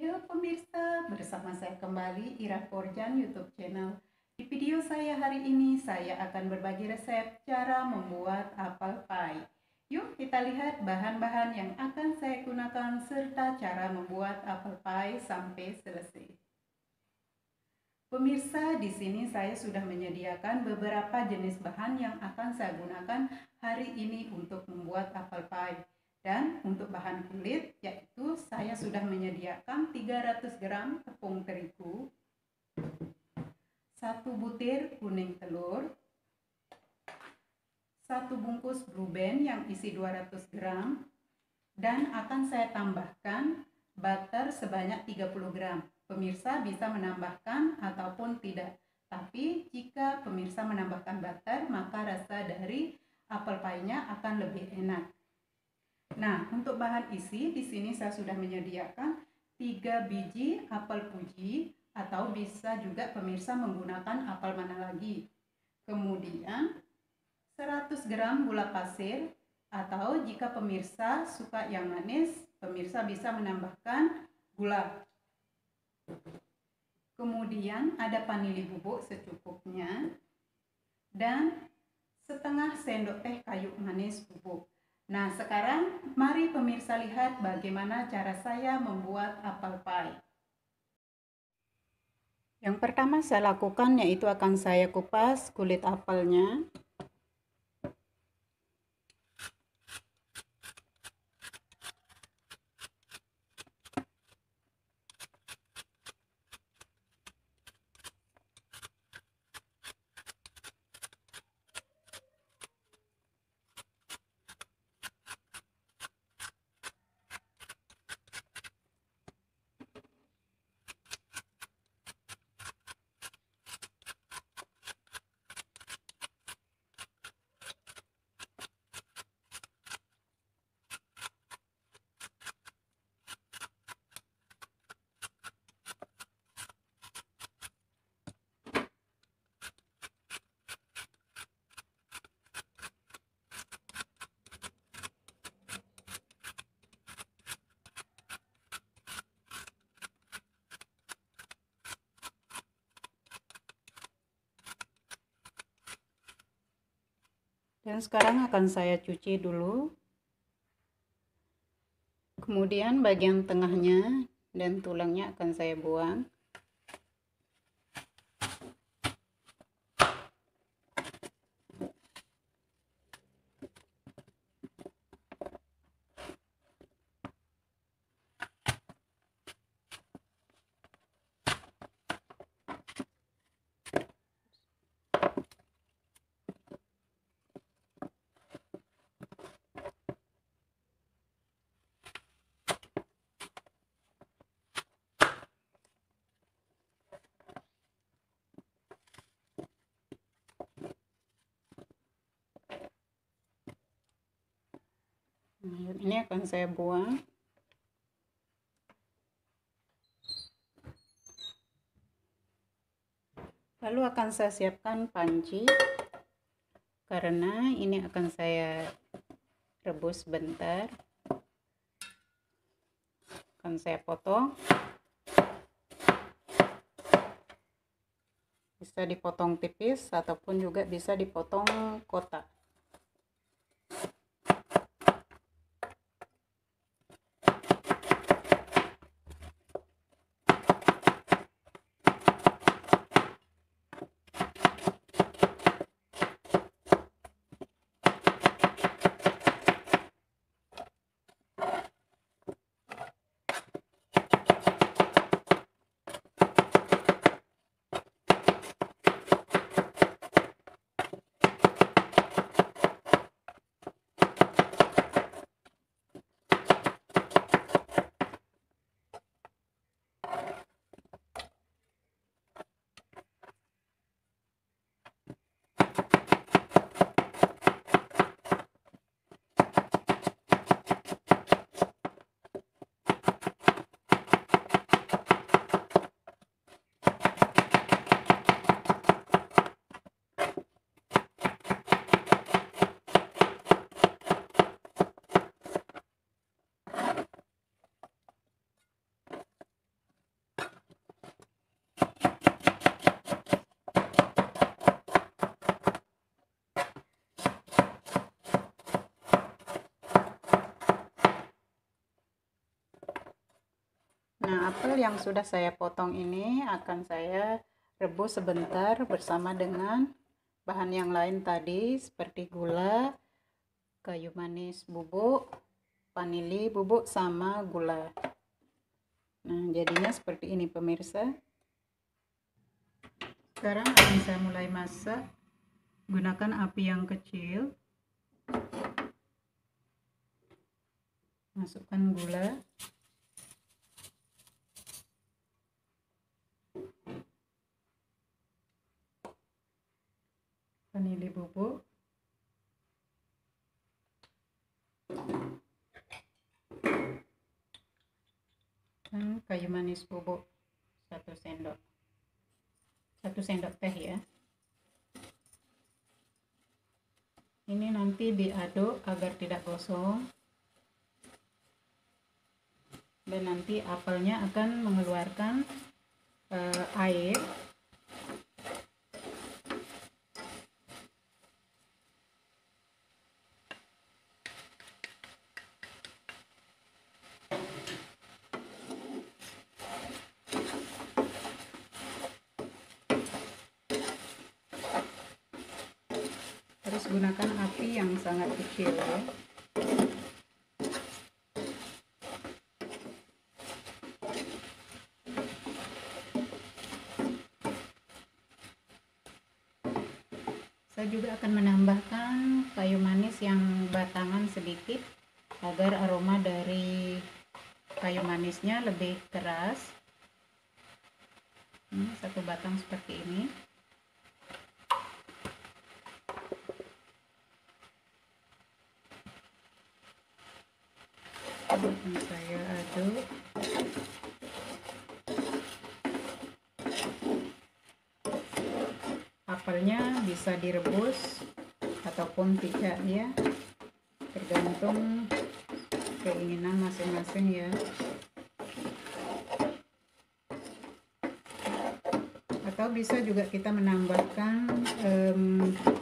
Halo pemirsa, bersama saya kembali Ira Korjan YouTube channel. Di video saya hari ini saya akan berbagi resep cara membuat apple pie. Yuk kita lihat bahan-bahan yang akan saya gunakan serta cara membuat apple pie sampai selesai. Pemirsa, di sini saya sudah menyediakan beberapa jenis bahan yang akan saya gunakan hari ini untuk membuat apple pie. Dan untuk bahan kulit, yaitu saya sudah menyediakan 300 gram tepung terigu, 1 butir kuning telur, 1 bungkus Blue Band yang isi 200 gram, dan akan saya tambahkan butter sebanyak 30 gram. Pemirsa bisa menambahkan ataupun tidak. Tapi jika pemirsa menambahkan butter, maka rasa dari apple pie-nya akan lebih enak. Nah, untuk bahan isi di sini saya sudah menyediakan 3 biji apel Fuji atau bisa juga pemirsa menggunakan apel mana lagi. Kemudian 100 gram gula pasir atau jika pemirsa suka yang manis, pemirsa bisa menambahkan gula. Kemudian ada vanili bubuk secukupnya dan setengah sendok teh kayu manis bubuk. Nah, sekarang mari pemirsa lihat bagaimana cara saya membuat apple pie. Yang pertama saya lakukan yaitu akan saya kupas kulit apelnya. Dan sekarang akan saya cuci dulu. Kemudian bagian tengahnya dan tulangnya akan saya buang. Nah, ini akan saya buang. Lalu akan saya siapkan panci karena ini akan saya rebus sebentar. Akan saya potong. Bisa dipotong tipis ataupun juga bisa dipotong kotak. Nah, apel yang sudah saya potong ini akan saya rebus sebentar bersama dengan bahan yang lain tadi seperti gula, kayu manis bubuk, vanili bubuk, sama gula. Nah, jadinya seperti ini pemirsa. Sekarang akan saya mulai masak. Gunakan api yang kecil. Masukkan gula. Vanili bubuk. Dan kayu manis bubuk 1 sendok. 1 sendok teh ya. Ini nanti diaduk agar tidak gosong. Dan nanti apelnya akan mengeluarkan air. Harus gunakan api yang sangat kecil ya. Saya juga akan menambahkan kayu manis yang batangan sedikit agar aroma dari kayu manisnya lebih keras. Ini 1 batang seperti ini. Akan saya aduk. Apelnya bisa direbus ataupun tidak ya, tergantung keinginan masing-masing ya. Atau bisa juga kita menambahkan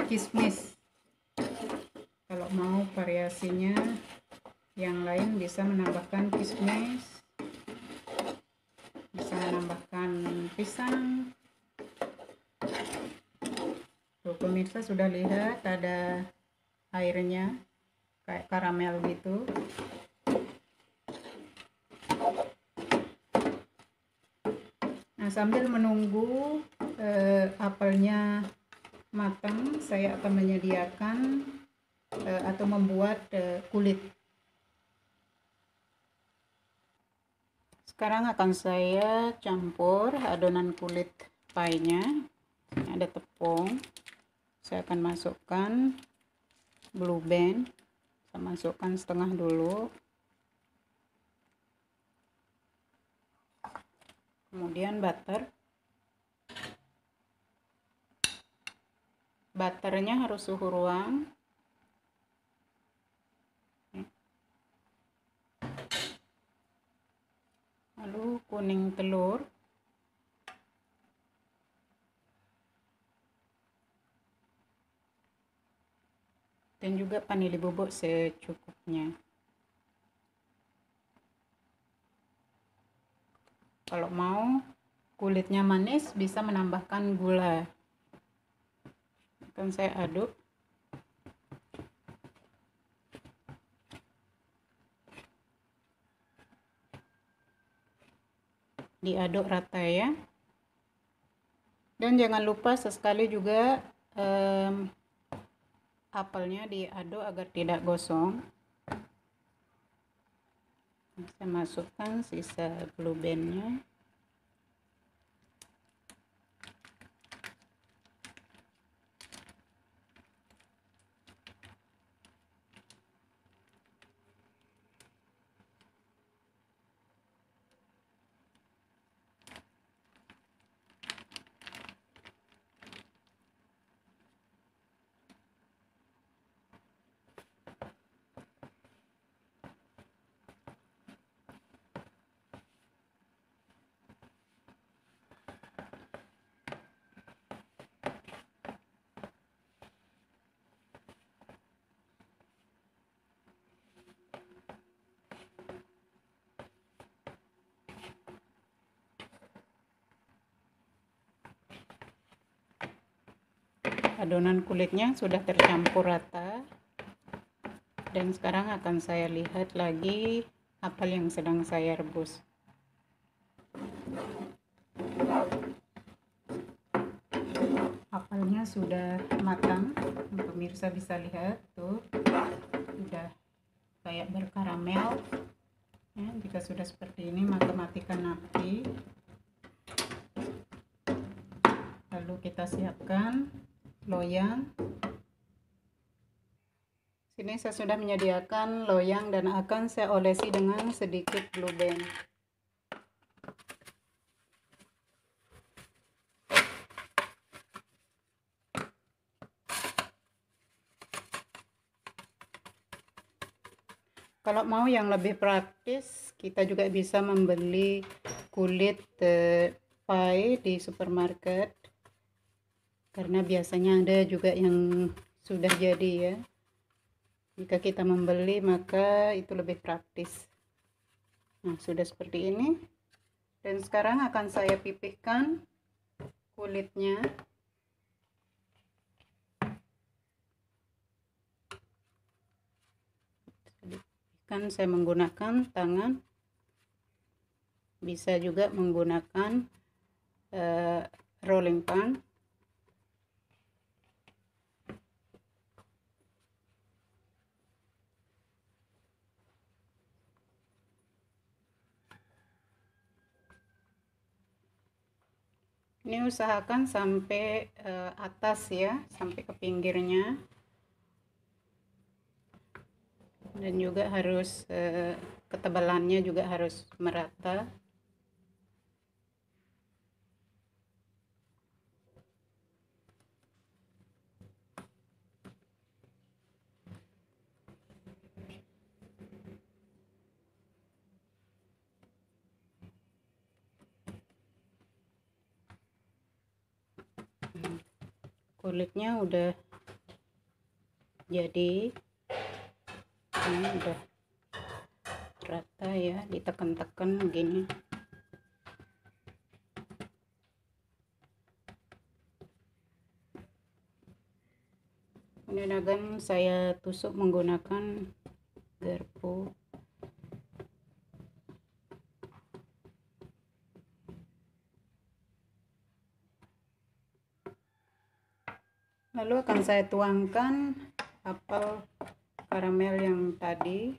kismis. Kalau mau variasinya yang lain bisa menambahkan kismis, bisa menambahkan pisang. Tuh pemirsa sudah lihat ada airnya kayak karamel gitu. Nah, sambil menunggu apelnya matang, saya akan menyediakan atau membuat kulit. Sekarang akan saya campur adonan kulit pie-nya. Ini ada tepung. Saya akan masukkan blue band. Saya masukkan setengah dulu. Kemudian butter. Butternya harus suhu ruang. Lalu kuning telur. Dan juga vanili bubuk secukupnya. Kalau mau kulitnya manis bisa menambahkan gula. Akan saya aduk. Diaduk rata ya. Dan jangan lupa sesekali juga apelnya diaduk agar tidak gosong. Saya masukkan sisa blue bandnya. adonan kulitnya sudah tercampur rata, dan sekarang akan saya lihat lagi apel yang sedang saya rebus. Apelnya sudah matang, pemirsa bisa lihat tuh, sudah kayak berkaramel ya. Jika sudah seperti ini maka matikan api, lalu kita siapkan loyang. Sini saya sudah menyediakan loyang dan akan saya olesi dengan sedikit blue band. Kalau mau yang lebih praktis, kita juga bisa membeli kulit pie di supermarket, karena biasanya ada juga yang sudah jadi ya. Jika kita membeli maka itu lebih praktis. Nah, sudah seperti ini. Dan sekarang akan saya pipihkan kulitnya. Kan saya menggunakan tangan, bisa juga menggunakan rolling pin. Ini usahakan sampai atas ya, sampai ke pinggirnya, dan juga harus ketebalannya juga harus merata. Kulitnya udah jadi, ini udah rata ya, ditekan-tekan begini. Kemudian akan saya tusuk menggunakan garpu. Lalu akan saya tuangkan apel karamel yang tadi.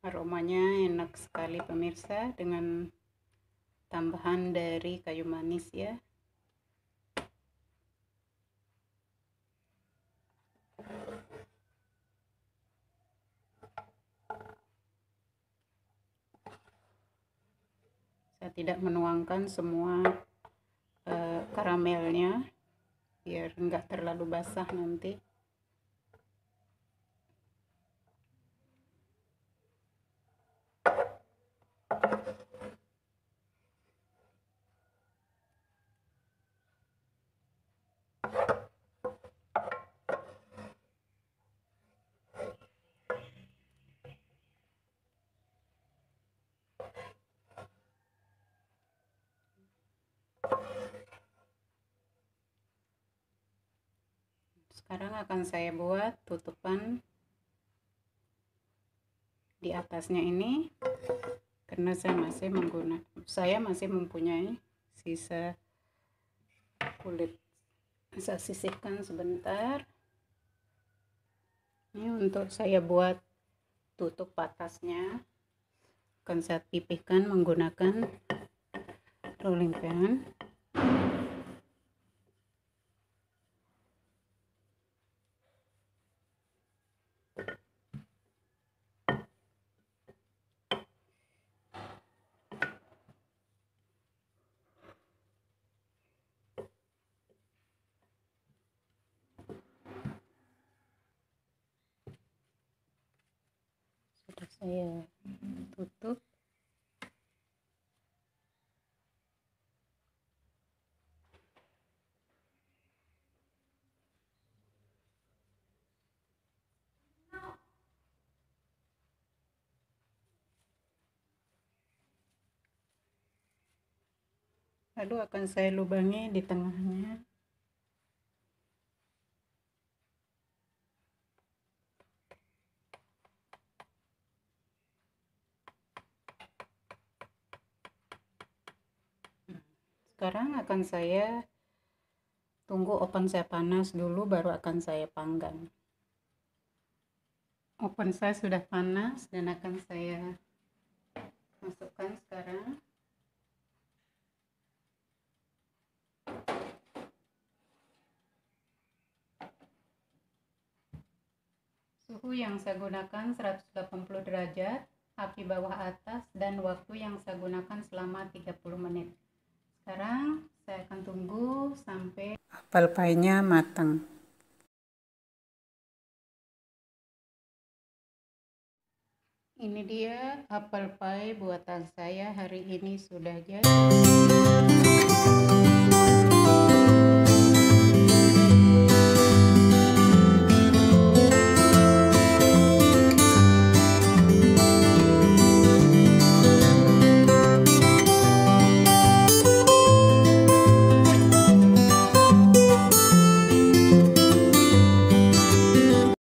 Aromanya enak sekali pemirsa, dengan tambahan dari kayu manis ya. Saya tidak menuangkan semua karamelnya biar enggak terlalu basah nanti. Sekarang akan saya buat tutupan di atasnya ini, karena saya masih mempunyai sisa kulit. Saya sisihkan sebentar. Ini untuk saya buat tutup atasnya, akan saya pipihkan menggunakan rolling pin. saya tutup. Lalu akan saya lubangi di tengahnya. Sekarang akan saya tunggu oven saya panas dulu, baru akan saya panggang. Oven saya sudah panas dan akan saya masukkan sekarang. Suhu yang saya gunakan 180 derajat, api bawah atas, dan waktu yang saya gunakan selama 30 menit. Sekarang saya akan tunggu sampai apel pie-nya matang. Ini dia apel pie buatan saya hari ini sudah jadi.